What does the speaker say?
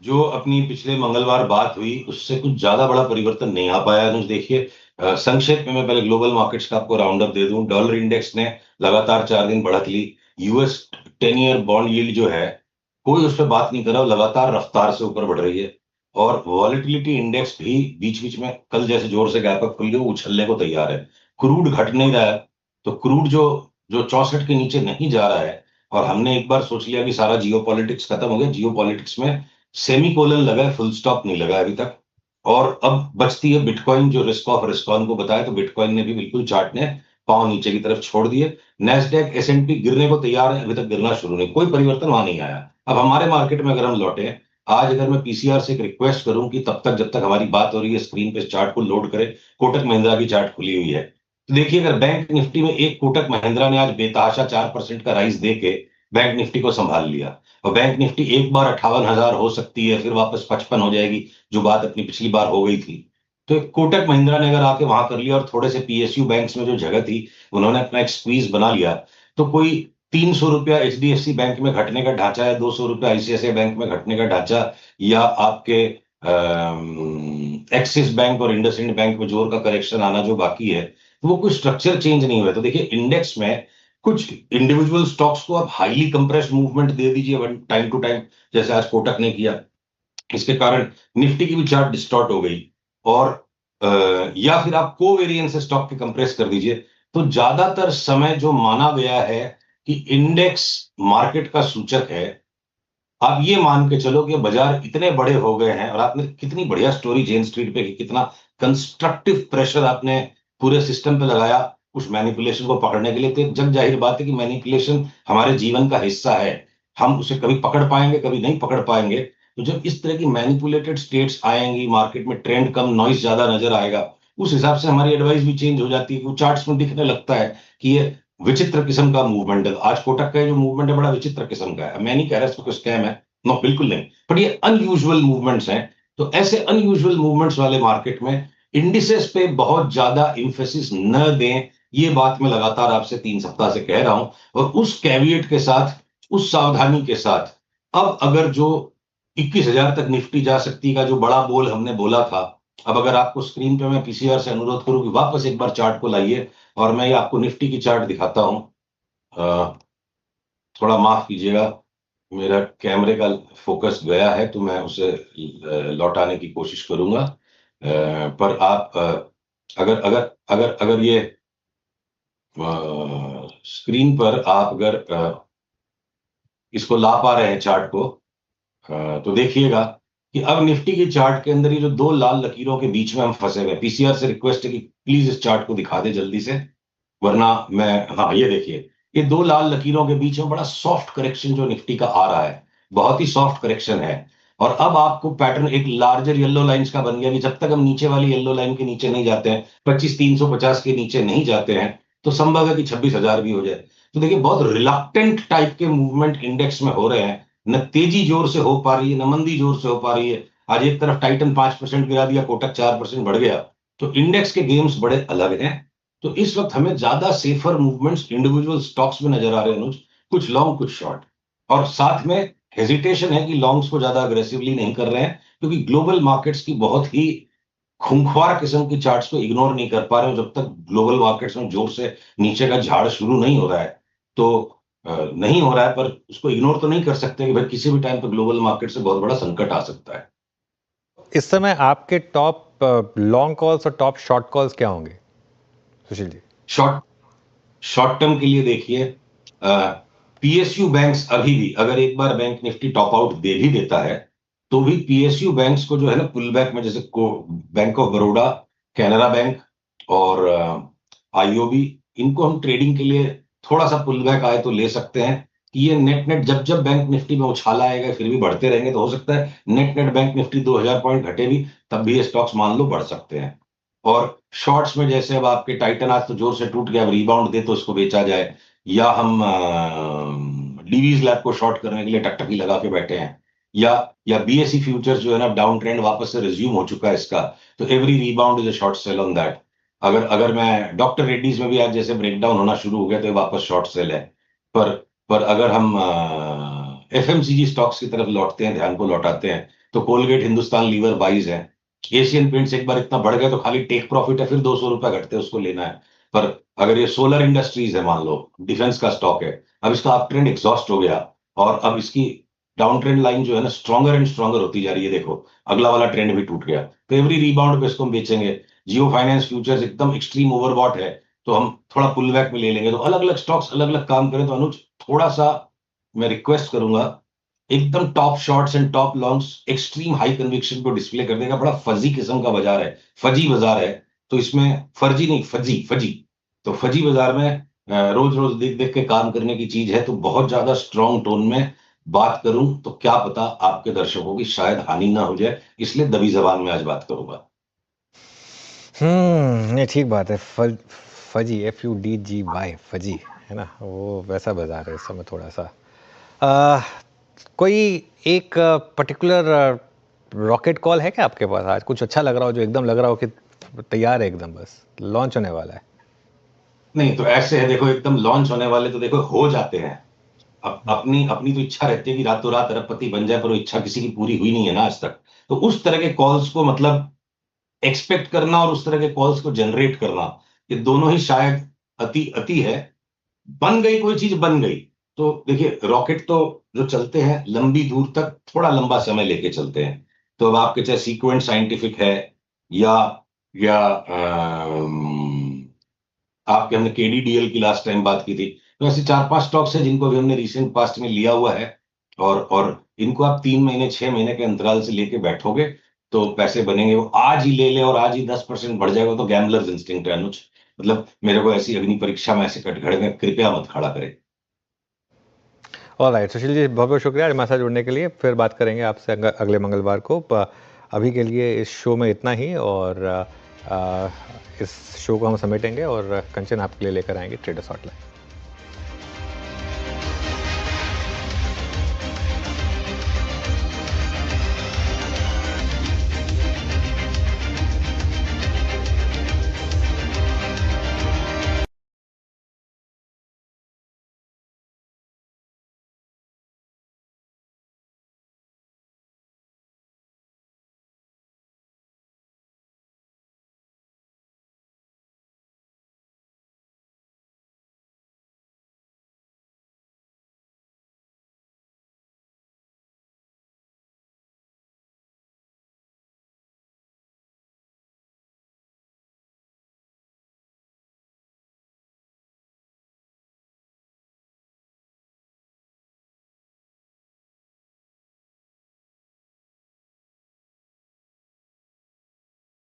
जो अपनी पिछले मंगलवार बात हुई उससे कुछ ज्यादा बड़ा परिवर्तन नहीं आ पाया अनुज। देखिए, संक्षेप में मैं पहले ग्लोबल मार्केट्स का आपको राउंड अप दे दूं। डॉलर इंडेक्स ने लगातार 4 दिन बढ़त ली। यूएस 10 ईयर बॉन्ड यील्ड जो है, कोई उस पर बात नहीं कर रहा, वो लगातार रफ्तार से ऊपर बढ़ रही है। और वॉलेटिलिटी इंडेक्स भी बीच बीच में कल जैसे जोर से गैप अप खुल गया, वो उछलने को तैयार है। क्रूड घट नहीं रहा है। तो क्रूड जो जो 64 के नीचे नहीं जा रहा है, और हमने एक बार सोच लिया कि सारा जियो पॉलिटिक्स खत्म हो गया, जियो पॉलिटिक्स में सेमी कोलन लगा है, फुल स्टॉप नहीं लगा है अभी तक। और अब बचती है बिटकॉइन, जो रिस्क ऑफ रिस्कॉन को बताया, तो बिटकॉइन ने भी बिल्कुल चार्ट ने पांव नीचे की तरफ छोड़ दिए। नेस्डेक एसएनपी गिरने को तैयार है, अभी तक गिरना शुरू नहीं, कोई परिवर्तन वहां नहीं आया। अब हमारे मार्केट में अगर हम लौटे, आज अगर मैं पीसीआर से एक रिक्वेस्ट करूं कि तब तक जब तक हमारी बात हो रही है स्क्रीन पे चार्ट को लोड करे, कोटक महिंद्रा की चार्ट खुली हुई है, तो देखिए अगर बैंक निफ्टी में एक कोटक महिंद्रा ने आज बेतहाशा 4% का राइज दे के बैंक निफ्टी को संभाल लिया, और बैंक निफ्टी एक बार 58,000 हो सकती है, फिर वापस 55 हो जाएगी, जो बात अपनी पिछली बार हो गई थी। तो एक कोटक महिंद्रा ने अगर आके वहां कर लिया, और थोड़े से पीएसयू बैंक्स में जो जगह थी उन्होंने अपना एक स्क्वीज बना लिया, तो कोई 300 रुपया एचडीएफसी बैंक में घटने का ढांचा है, 200 रुपया आईसीआईसीआई बैंक में घटने का ढांचा, या आपके एक्सिस बैंक और इंडसइंड बैंक में जोर का करेक्शन आना जो बाकी है, वो कोई स्ट्रक्चर चेंज नहीं हुआ। तो देखिए इंडेक्स में कुछ इंडिविजुअल स्टॉक्स को आप हाईली कंप्रेस्ड मूवमेंट दे दीजिए वन टाइम टू टाइम, जैसे आज कोटक ने किया। इसके कारण निफ्टी की भी चार्ट डिस्टॉर्ट हो गई। और या फिर आप कोवेरिएंस स्टॉक के कंप्रेस कर दीजिए। तो ज्यादातर समय जो माना गया है कि इंडेक्स मार्केट का सूचक है, आप ये मान के चलो कि बाजार इतने बड़े हो गए हैं, और आपने कितनी बढ़िया स्टोरी जेन स्ट्रीट पे की, कितना कंस्ट्रक्टिव प्रेशर आपने पूरे सिस्टम पे लगाया उस मैनिपुलेशन को पकड़ने के लिए। तो एक जग जाहिर बात है कि मैनिपुलेशन हमारे जीवन का हिस्सा है। हम उसे कभी पकड़ पाएंगे, कभी नहीं पकड़ पाएंगे। तो जब इस तरह की मैनिपुलेटेड स्टेट्स आएंगी मार्केट में, ट्रेंड कम, नॉइस ज्यादा नजर आएगा, उस हिसाब से हमारी एडवाइस भी चेंज हो जाती है। वो चार्ट्स में दिखने लगता है कि ये विचित्र किस्म का मूवमेंट है। आज कोटक का जो मूवमेंट है बड़ा विचित्र किस्म का है। मैं नहीं कह रहा इसको स्कैम है, नो बिल्कुल नहीं, बट ये अनयूजुअल मूवमेंट्स हैं। तो ऐसे अनयूजुअल मूवमेंट्स वाले मार्केट में इंडिसेस पे बहुत ज्यादा इंफेसिस न दें, ये बात मैं लगातार आपसे 3 सप्ताह से कह रहा हूं। और उस कैविएट के साथ, उस सावधानी के साथ, अब अगर जो 21,000 तक निफ्टी जा सकती का जो बड़ा बोल हमने बोला था, अब अगर आपको स्क्रीन पे मैं पीसीआर से अनुरोध करूं कि वापस एक बार चार्ट को लाइए, और मैं ये आपको निफ्टी की चार्ट दिखाता हूं। थोड़ा माफ कीजिएगा, मेरा कैमरे का फोकस गया है, तो मैं उसे लौटाने की कोशिश करूंगा। पर आप अगर अगर अगर अगर ये स्क्रीन पर आप अगर इसको ला पा रहे हैं चार्ट को, तो देखिएगा कि अब निफ्टी की चार्ट के अंदर ये जो दो लाल लकीरों के बीच में हम फंसे हुए हैं। पीसीआर से रिक्वेस्ट है कि प्लीज इस चार्ट को दिखा दे जल्दी से, वरना मैं, हाँ ये देखिए, ये दो लाल लकीरों के बीच में बड़ा सॉफ्ट करेक्शन जो निफ्टी का आ रहा है, बहुत ही सॉफ्ट करेक्शन है। और अब आपको पैटर्न एक लार्जर येलो लाइंस का बन गया कि जब तक हम नीचे वाली येलो लाइन के नीचे नहीं जाते हैं, 25,350 के नीचे नहीं जाते हैं, तो संभव है कि 26,000 भी हो जाए। तो देखिए बहुत रिलक्टेंट टाइप के मूवमेंट इंडेक्स में हो रहे हैं। न तेजी जोर से हो पा रही है, न मंदी जोर से हो पा रही है। आज एक तरफ टाइटन 5% गिरा दिया, कोटक 4% बढ़ गया। तो इंडेक्स के गेम्स बड़े अलग हैं। तो इस वक्त हमें ज्यादा सेफर मूवमेंट्स इंडिविजुअल स्टॉक्स में नजर आ रहे हैं अनुज, कुछ लॉन्ग कुछ शॉर्ट। और साथ में हेजिटेशन है कि लॉन्ग्स को ज्यादा अग्रेसिवली नहीं कर रहे हैं, क्योंकि ग्लोबल मार्केट्स की बहुत ही खूंखार किस्म की चार्ट्स को इग्नोर नहीं कर पा रहे हो। जब तक ग्लोबल मार्केट्स में जोर से नीचे का झाड़ शुरू नहीं हो रहा है, तो नहीं हो रहा है, पर उसको इग्नोर तो नहीं कर सकते कि भाई किसी भी टाइम पे ग्लोबल मार्केट से बहुत बड़ा संकट आ सकता है। इस समय आपके टॉप लॉन्ग कॉल्स और टॉप शॉर्ट कॉल्स क्या होंगे Sushil ji? Short short term के लिए देखिए, पीएसयू बैंक्स अभी भी, अगर एक बार बैंक निफ्टी टॉप आउट दे भी देता है, तो भी पीएसयू बैंक्स को जो है ना पुल बैक में, जैसे bank of Baroda, Canara bank और आईओबी, इनको हम ट्रेडिंग के लिए थोड़ा सा पुल बैक आए तो ले सकते हैं। कि ये नेट नेट जब जब बैंक निफ्टी में उछाला आएगा फिर भी बढ़ते रहेंगे, तो हो सकता है net net bank Nifty 2,000 point घटे भी, तब भी ये स्टॉक्स मान लो बढ़ सकते हैं। और शॉर्ट्स में जैसे अब आपके टाइटन आज तो जोर से टूट गया, अब रिबाउंड दे तो इसको बेचा जाए, या हम डीवीज लैब को शॉर्ट करने के लिए टकटकी लगा के बैठे हैं, या बीएसई फ्यूचर्स जो है ना, डाउन ट्रेंड वापस से रिज्यूम हो चुका है इसका, तो every rebound is a short cell on that. अगर अगर मैं डॉक्टर रेड्डीज में भी आज जैसे ब्रेकडाउन होना शुरू हो गया, तो ये वापस शॉर्ट सेल है। पर पर अगर हम एफएमसीजी स्टॉक्स की तरफ लौटते हैं, ध्यान को लौटाते हैं, तो कोलगेट, हिंदुस्तान लीवर बाइज है। एशियन पेंट्स एक बार इतना बढ़ गया तो खाली टेक प्रॉफिट है, फिर 200 रुपए घटते हैं, उसको लेना है। पर अगर ये सोलर इंडस्ट्रीज है, मान लो डिफेंस का स्टॉक है, अब इसका अप ट्रेंड एग्जॉस्ट हो गया और अब इसकी डाउन ट्रेंड लाइन जो है ना स्ट्रॉन्गर एंड स्ट्रॉन्गर होती जा रही है। देखो अगला वाला ट्रेंड भी टूट गया, तो एवरी रिबाउंड पे इसको हम बेचेंगे। जियो फाइनेंस फ्यूचर्स एकदम एक्सट्रीम ओवरबॉट है, तो हम थोड़ा पुल बैक में ले लेंगे। तो अलग अलग स्टॉक्स अलग अलग काम करें। तो अनुज थोड़ा सा मैं रिक्वेस्ट करूंगा, एकदम top shorts and top longs extreme high conviction को डिस्प्ले कर देगा। बड़ा फजी किस्म का बाजार है, फजी बाजार है। तो इसमें फर्जी नहीं, फजी फजी। तो फजी बाजार में रोज रोज देख देख के काम करने की चीज है। तो बहुत ज्यादा स्ट्रांग टोन में बात करूं तो क्या पता आपके दर्शकों की शायद हानि ना हो जाए, इसलिए दबी जबान में आज बात करूंगा। ये ठीक बात है। फजी, FUDGY, फजी, है ना, वो वैसा बाजार है इस समय थोड़ा सा। आ, कोई एक पर्टिकुलर रॉकेट कॉल है क्या आपके पास आज? कुछ अच्छा लग रहा हो, जो एकदम लग रहा हो कि तैयार है, एकदम बस लॉन्च होने वाला है? नहीं तो ऐसे है, देखो एकदम लॉन्च होने वाले तो देखो हो जाते हैं। अपनी अपनी तो इच्छा रहती है कि रातों रात अरबपति बन जाए, पर वो इच्छा किसी की पूरी हुई नहीं है ना आज तक। तो उस तरह के कॉल्स को मतलब एक्सपेक्ट करना और उस तरह के कॉल्स को जनरेट करना, ये दोनों ही शायद अति अति है। बन गई कोई चीज, बन गई। तो देखिए रॉकेट तो जो चलते हैं लंबी दूर तक थोड़ा लंबा समय लेके चलते हैं। तो अब आपके चाहे सीक्वेंट साइंटिफिक है या आपके हमने KDDL की लास्ट टाइम बात की थी। तो ऐसे 4-5 स्टॉक्स हैं जिनको भी हमने रिसेंट पास्ट में लिया हुआ है। और इनको आप 3 महीने 6 महीने के अंतराल से लेके बैठोगे तो पैसे बनेंगे। वो आज ही ले ले और आज ही 10% बढ़ जाएगा तो गैम्बलर्स इंस्टिंक्ट है अनुज। मतलब मेरे को ऐसी अग्नि परीक्षा में ऐसे कटघरे में कृपया मत खड़ा करें। ऑलराइट सुशील जी, बहुत बहुत शुक्रिया हमारे साथ जुड़ने के लिए। फिर बात करेंगे आपसे अगले मंगलवार को। अभी के लिए इस शो में इतना ही, और इस शो को हम समेटेंगे और कंचन आपके लिए लेकर आएंगे ट्रेडर्स हॉटलाइन।